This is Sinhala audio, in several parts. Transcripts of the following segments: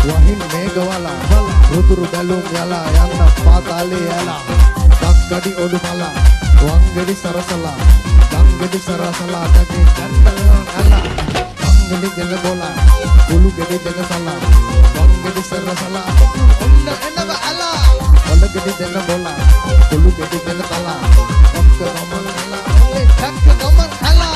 වහින් මේඝවල රුදුරු බැලුම් යලා යන්න පාතාලේ යලා දක්කඩි ඔඩු මලා වංගෙඩි සරසලා ගංගෙඩි සරසලා කටේ කන්දලන් අලා වංගෙඩි ගෙල බෝලා කුළු ගෙඩි දෙක සලා වංගෙඩි සරසලා ඔන්න එනව අලා වලගෙඩි දෙක බෝලා කුළු ගෙඩි දෙක සලා ඔක්ක ගමන් අලා ඔන්නේ ඩක්ක ගමන් අලා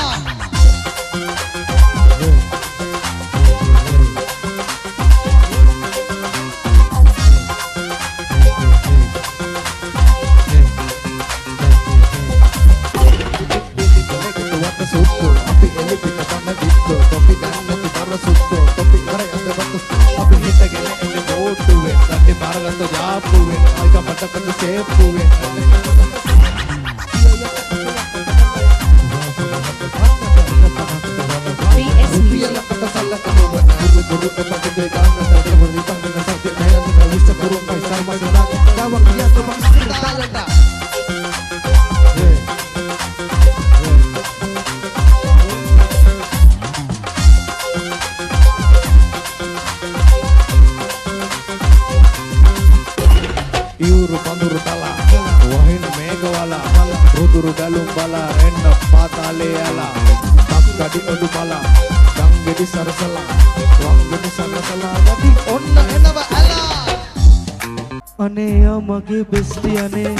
මගේ බෙස්ටි අනේ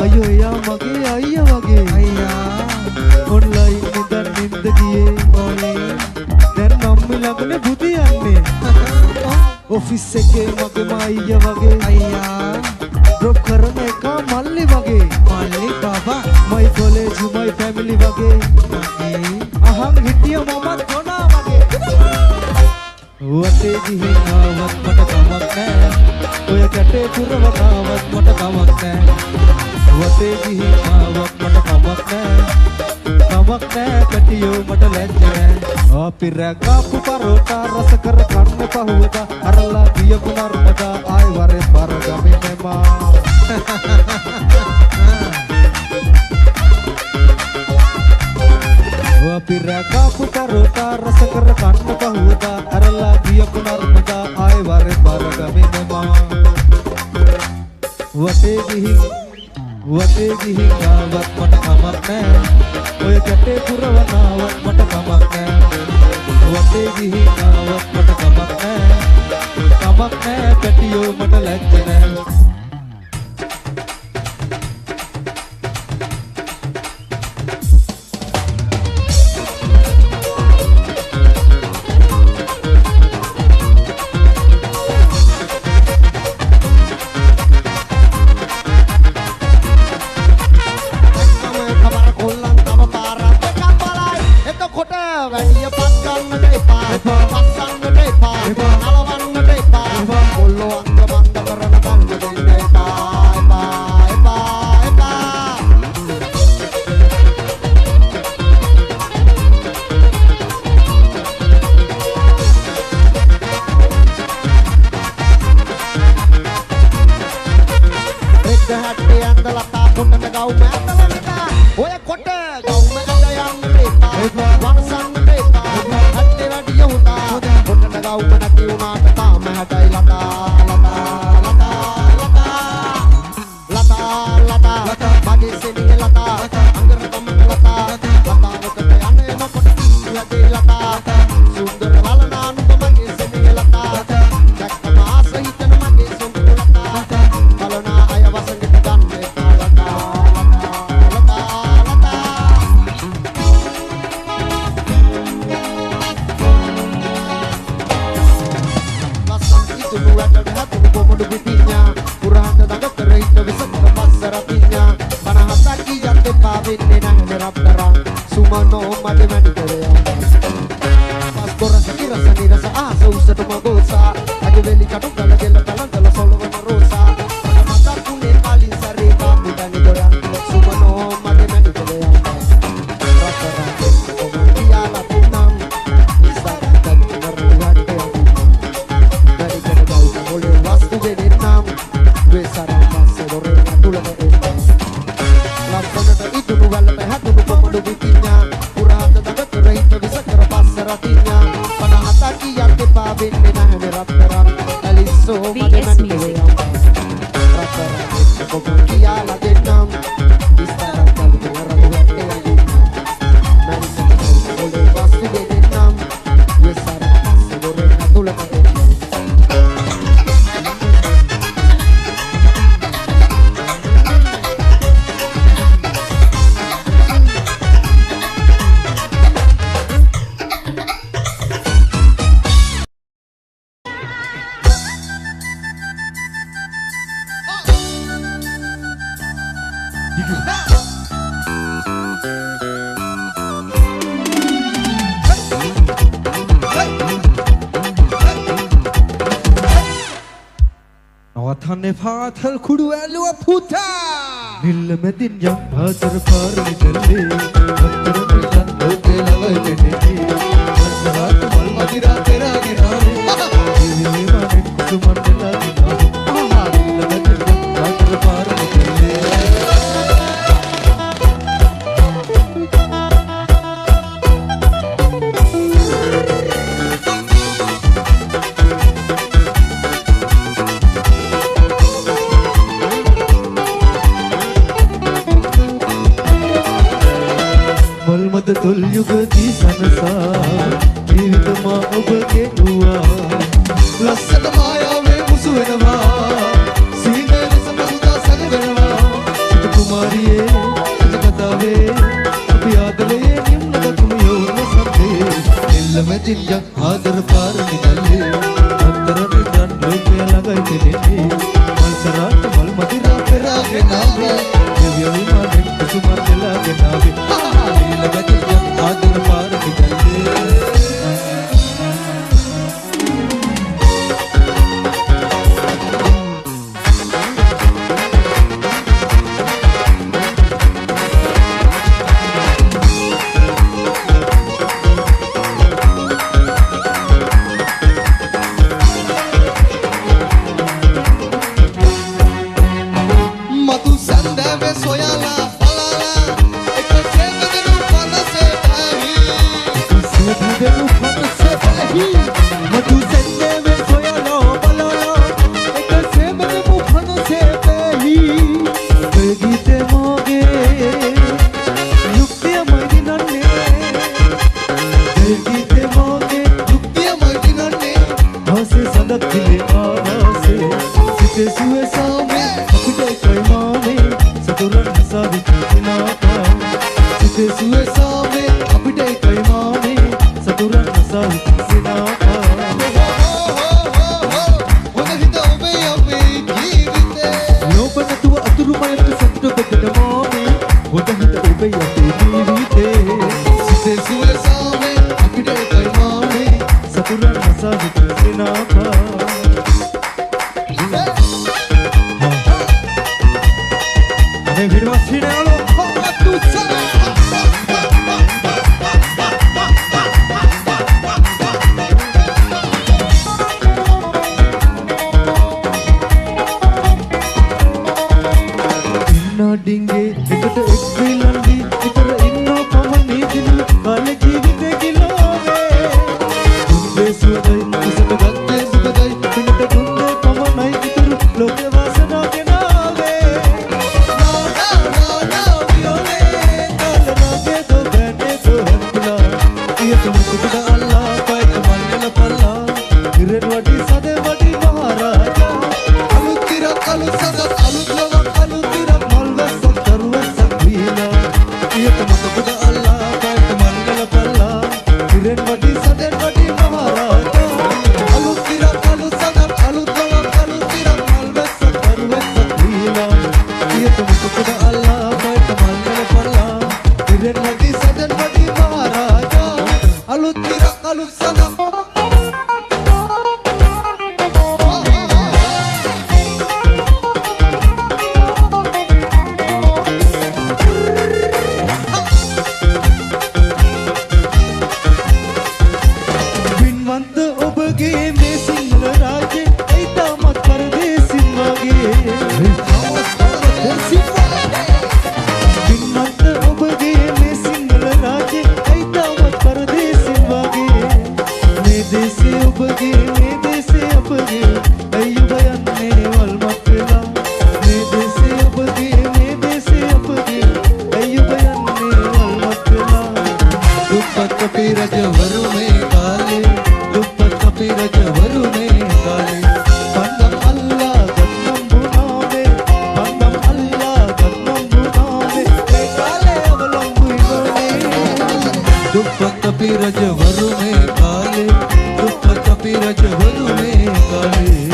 අයියෝ එයා මගේ අයියා වගේ අයියා ඔන්ලයින් ඉඳන් නින්ද ගියේ ඕනේ දැන් මම්මි ළඟනේ බුදියන්නේ ඔෆිස් එකේ මගේම අයියා වගේ අයියා ඩ්‍රොප් කරන එක මල්ලි වගේ මල්ලි බබා මයි කොලේජ් මයි ෆැමිලි වගේ අහන් හිටිය මමත් කොනා වගේ වටේ ගිහින් ආවත් මට කමක් නෑ ඔය කැටේ පුරවතාවත් මට කමක් නෑ වටේ ගිහින් ආවත් මට කමක් නෑ කටියෝ මට ලැජ්ජ නෑ අපිර කාපු පරෝටා රස කර කන්න පහුවදා අරලා ගියපු නර්මදා ආයි වරේ බර ගමිනේ මා අපිර කාපු පරෝටා රස කර කන්න පහුවදා අරලා ගියපු නර්මදා ආයි වරේ බර ගමිනේ මා වටේ ගිහින් ආවත් මට කමක් නෑ ඔය කැටේ පුරවනාවත් මට කමක් නෑ වටේ ගිහින් ආවත් මට කමක් නෑ කටියෝ මට ලැජ්ජ නෑ ලැබෙන්නේ නැහැ රත්තරන් ඇලිස්සෝ මගේ VS Music. රත්තරන් ඔබ කියලා දෙන්නම් විස්තරක් ගන්න රතුවට මරිසන් ඔලේ වාස්තු දෙන්නම් යසර සිදොරේ නතුලට දෙන්නම් नौथाने फाथल खुड़ू एलुआ फूटा नील में दिन जब हाजर पार निकले अंतर में तन होके लगे तेरे रात मल मदिरा तेरा गिरारे ये माने कुसुमन तेरा गिरारे नील में दिन जब हाजर पार निकले मलमद तुल युग दी सनसा जीवित माँ अब के हुआ लස්සන මායාවේ මුසු වෙනවා සීනේ සමසුදා සංගනවා සිත කුමාරියේ සිත කතාවේ අපි ආදරේ නිම්නක කුමියෝ සම්දේ එල්ල මෙතින් ජක් ආදර පාර නිදල්ලේ අතර නිදන් ලෝකේ ළඟයි දෙන්නේ මල්සරාට මල් මදිරා පෙරාගේ නාවේ දෙවියෝ මානෙ කුසුමන් දෙලාගේ නාවේ आदर पार निकले मधु संदे में सोयाला देसी उबगे වරුනේ කාලේ කන්දම් අල්ලා ගන්නම් බුනාවේ කන්දම් අල්ලා ගන්නම් බුනාවේ ඒ කාලේ අවලංගුයි ගෝනේ දුප්පත් අපි රජ වරුනේ කාලේ දුප්පත් අපි රජ වරුනේ කාලේ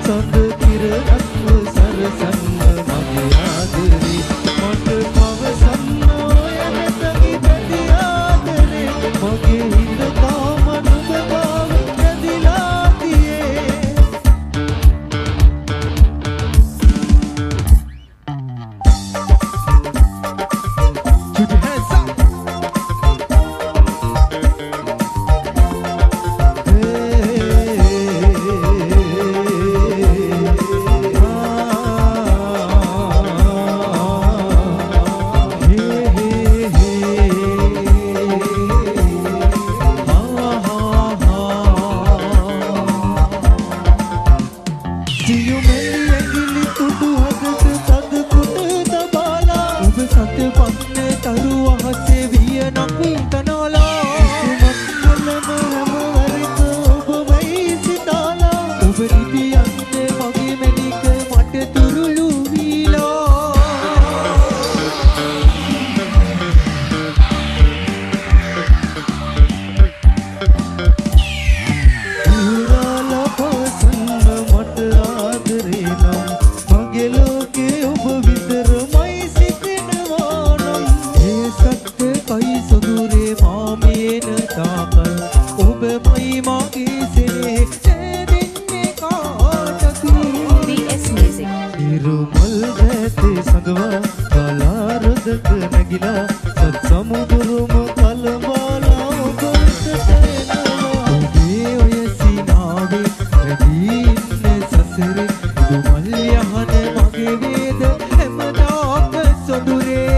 සඳ කිරණක්ව සරසන්න මගේ ආදරේ මට පවසන්න හැකිලා සත් සමුදුරුම කලබලා ඔබ වෙතට එනවා ඔබේ ඔය සීනාවේ රැඳී ඉන්න සසරේ දුමල් යහන මගේ වේද හැමදාම සොඳුරේ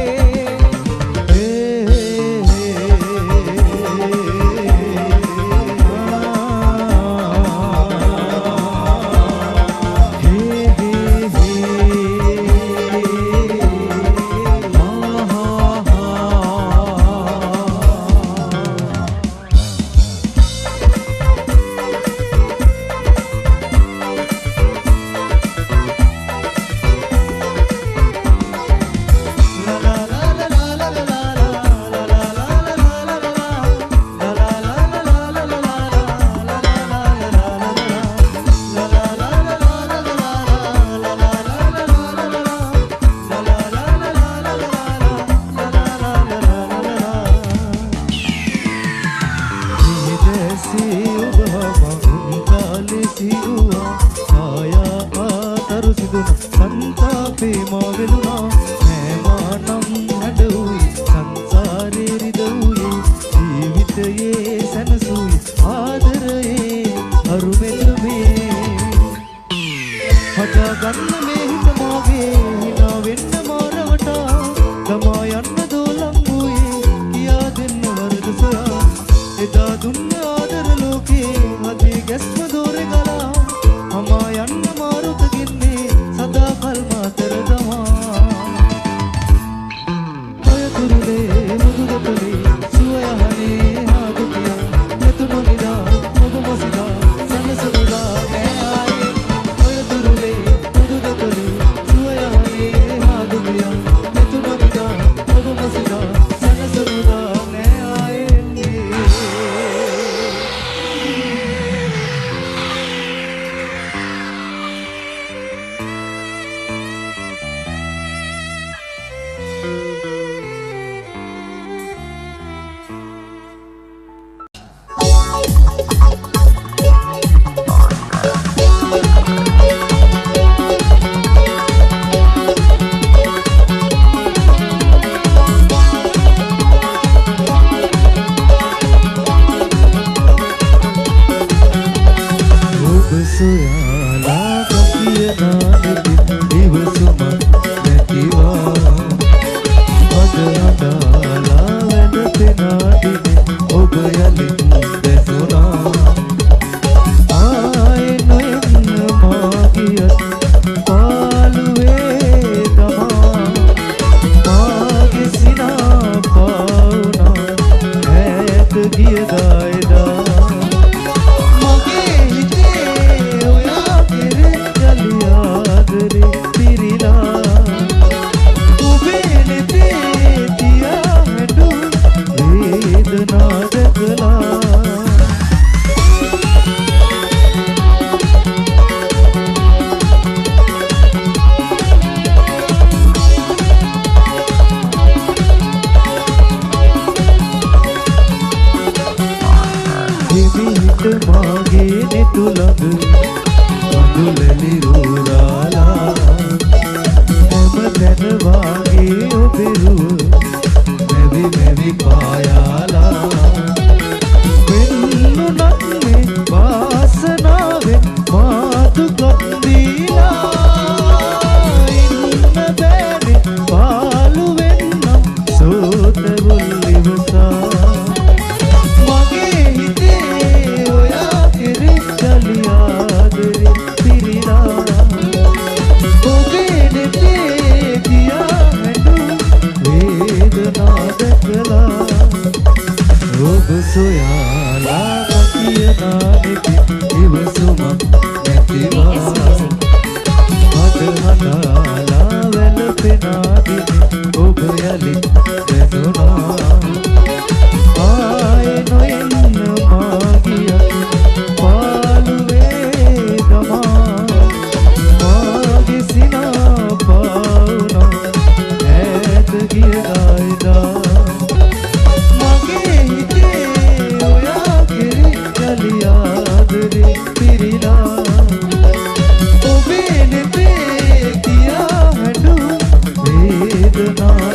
वेदना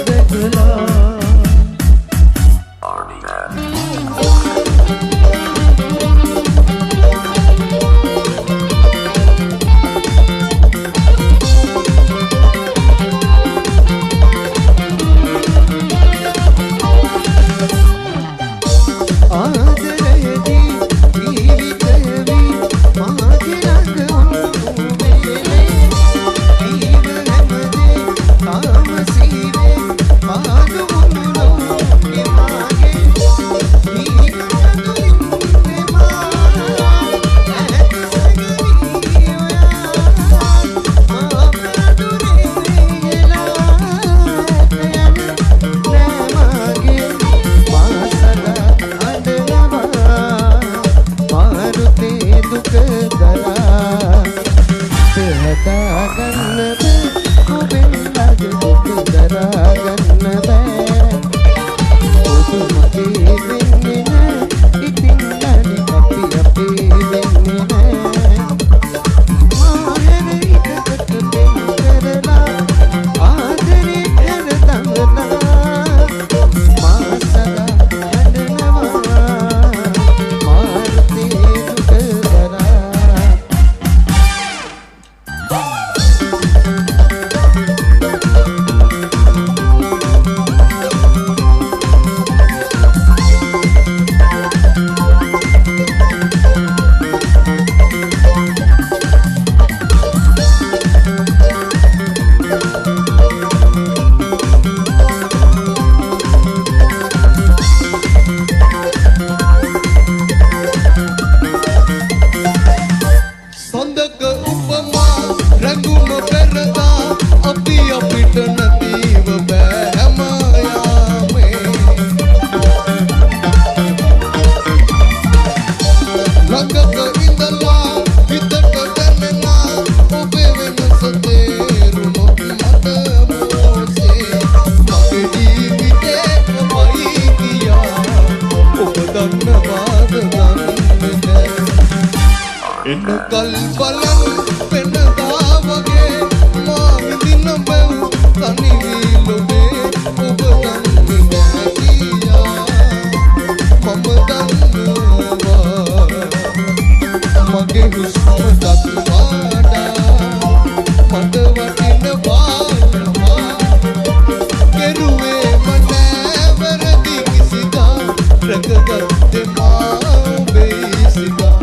देखला වෙන්නේ නෑ ඉතින් නැනි අපි වෙන්නේ නෑ මාහෙන ඉතකට දෙන්න කරලා ආදරේ කර දඟලා මා සදා හඬනවා මාර්තේ දුක දරා සඳක උපමා රැඟුම පෙරදා අපි අපිට නැතිව බෑ හැම යාමේ ළඟක ඉඳලා හිතට දැනෙනා ඔබේ වෙනස තේරුණොත් මට මොසේ මගේ ජීවිතේ ඔබයි කියා ඔබ දන්නවාද දන්නේ නෑ එන්නකල් බලන් පෙන්නදා වගේ මා විඳින බැව් තනි වී ලොවේ ඔබ දන්නේ නෑ කියා මම දන්නවා මගේ හුස්ම දක්වාඩා මට වටිනවා කෙරුවේ මනෑ වැරදි කිසිදා රැකගත්තේ මා ඔබේ සිතා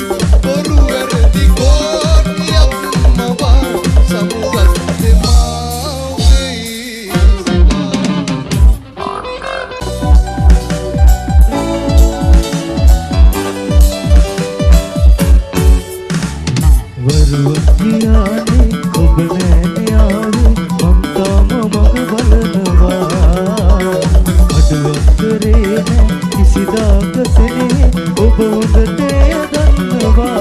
බොරු වැරදි ගෝනියක් මවා සමුගත්තේ මා ඔබේ සිතා වරුවක් ගියානේ ඔබ නැනේ ආවේ මං තාම මග බලනවා අඩුවක් කරේ නෑ කිසිදාක සෙනේ ඔබ හොඳට දන්නවා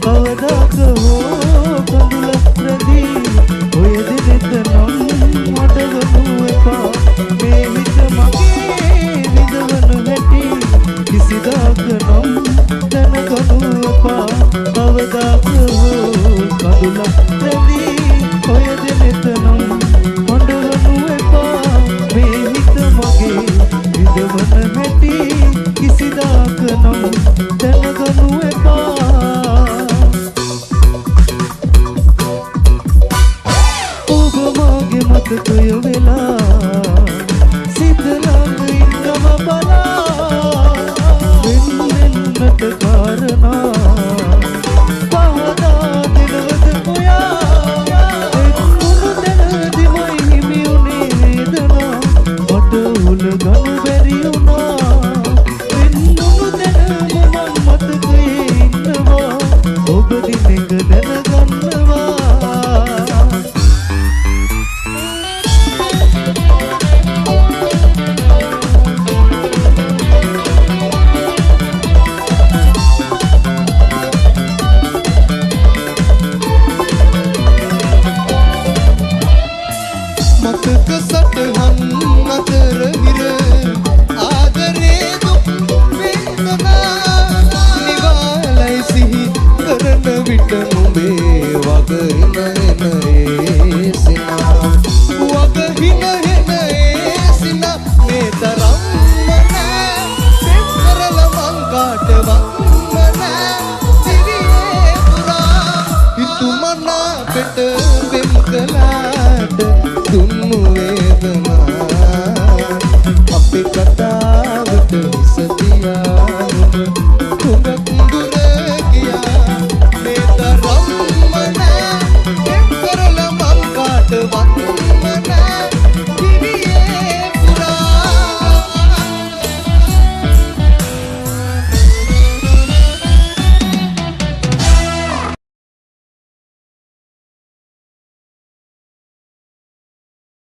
කවදාක හෝ කඳුලක් රැඳී ඔය දෙනෙත නම් අඩවනු එපා මේ හිත මගේ විඳවන හැටි කිසිදාක නම් දැනගනු එපා කවදාක හෝ කඳුලක් රැඳී ඔය දෙනෙත නම් අඩවනු එපා මේ හිත මගේ විඳවන හැටි කිසිදාක නම් දැනගනු එපා ඔබ මගේ මතකය වෙලා සිත ළඟ ඉන්නම බලා